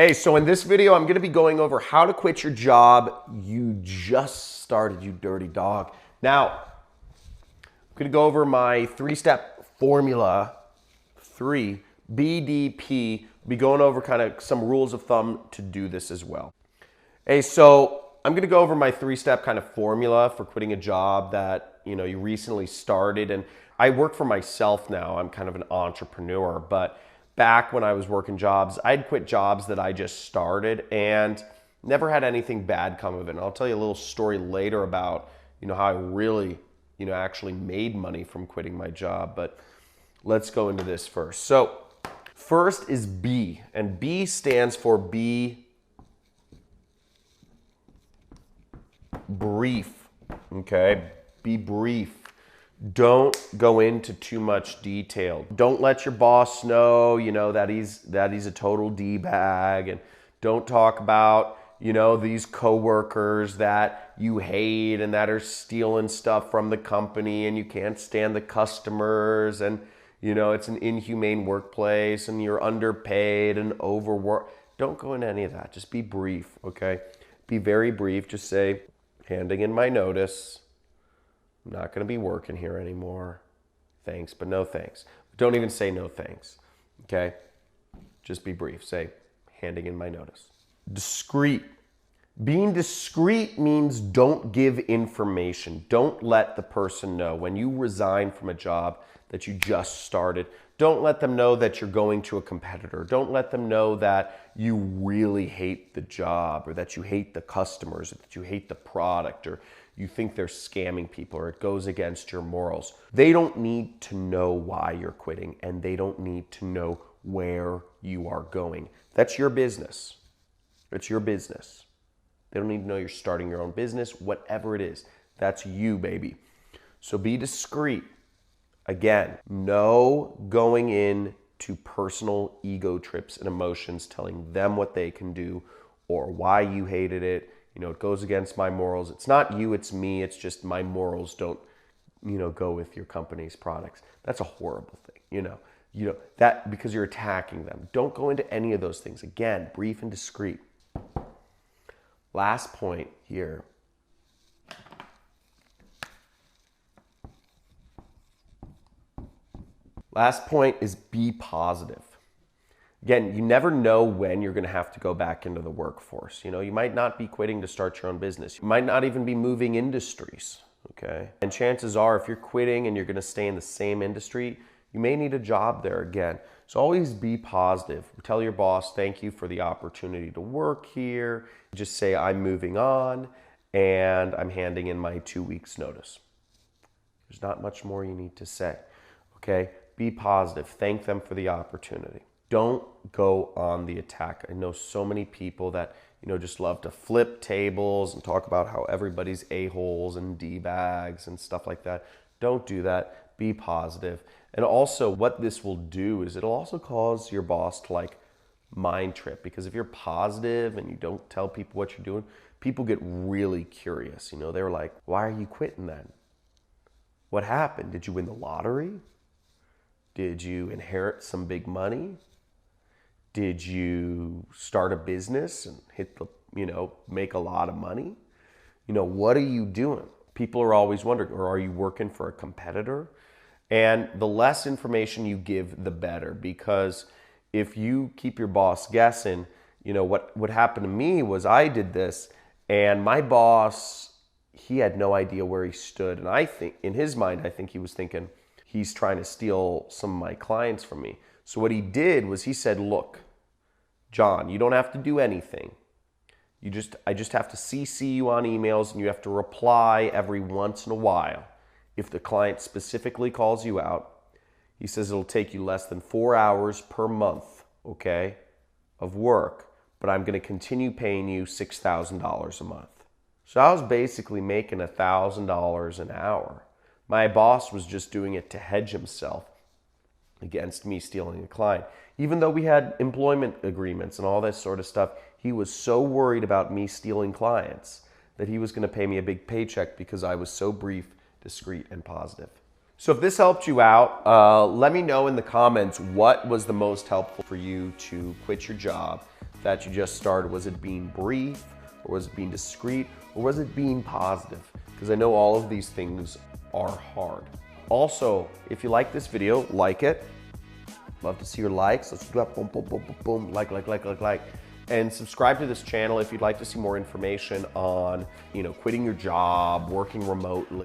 Hey, so in this video, I'm gonna be going over how to quit your job you just started, you dirty dog. Now, I'm gonna go over my three-step formula, 3BDP. Be going over kind of some rules of thumb to do this as well. Hey, so I'm gonna go over my three-step kind of formula for quitting a job that you recently started. And I work for myself now. I'm kind of an entrepreneur, but back when I was working jobs, I'd quit jobs that I just started and never had anything bad come of it. And I'll tell you a little story later about how I really actually made money from quitting my job. But let's go into this first. So first is B, and B stands for be brief. Okay, be brief. Don't go into too much detail. Don't let your boss know, that he's a total D-bag, and don't talk about, these coworkers that you hate and that are stealing stuff from the company and you can't stand the customers and, it's an inhumane workplace and you're underpaid and overworked. Don't go into any of that. Just be brief, okay? Be very brief. Just say, handing in my notice. I'm not going to be working here anymore. Thanks, but no thanks. Don't even say no thanks, okay? Just be brief. Say, handing in my notice. Discreet. Being discreet means don't give information. Don't let the person know. When you resign from a job that you just started, don't let them know that you're going to a competitor. Don't let them know that you really hate the job or that you hate the customers or that you hate the product or you think they're scamming people or it goes against your morals. They don't need to know why you're quitting and they don't need to know where you are going. That's your business. It's your business. They don't need to know you're starting your own business, whatever it is. That's you, baby. So be discreet. Again, no going in to personal ego trips and emotions, telling them what they can do or why you hated it. It goes against my morals. It's not you, it's me. It's just my morals don't, go with your company's products. That's a horrible thing, that because you're attacking them. Don't go into any of those things. Again, brief and discreet. Last point here. Last point is be positive. Again, you never know when you're going to have to go back into the workforce. You might not be quitting to start your own business. You might not even be moving industries, okay? And chances are if you're quitting and you're going to stay in the same industry, you may need a job there again. So always be positive. Tell your boss, thank you for the opportunity to work here. Just say, I'm moving on and I'm handing in my 2 weeks notice. There's not much more you need to say, okay? Be positive. Thank them for the opportunity. Don't go on the attack. I know so many people that, just love to flip tables and talk about how everybody's a-holes and D-bags and stuff like that. Don't do that. Be positive. And also what this will do is it'll also cause your boss to mind trip, because if you're positive and you don't tell people what you're doing, people get really curious. They're like, why are you quitting then? What happened? Did you win the lottery? Did you inherit some big money? Did you start a business and make a lot of money? What are you doing? People are always wondering, or are you working for a competitor? And the less information you give, the better, because if you keep your boss guessing, what happened to me was I did this and my boss, he had no idea where he stood. And I think in his mind, I think he was thinking, he's trying to steal some of my clients from me. So what he did was he said, look, John, you don't have to do anything. I just have to CC you on emails and you have to reply every once in a while. If the client specifically calls you out, he says it'll take you less than 4 hours per month, okay, of work, but I'm going to continue paying you $6,000 a month. So I was basically making $1,000 an hour. My boss was just doing it to hedge himself against me stealing a client. Even though we had employment agreements and all this sort of stuff, he was so worried about me stealing clients that he was going to pay me a big paycheck because I was so brief, discreet, and positive. So if this helped you out, let me know in the comments what was the most helpful for you to quit your job that you just started? Was it being brief, or was it being discreet, or was it being positive? Because I know all of these things are hard. Also, if you like this video, like it. Love to see your likes. Let's do that. Boom, boom, boom, boom, boom. Like. And subscribe to this channel if you'd like to see more information on, quitting your job, working remotely.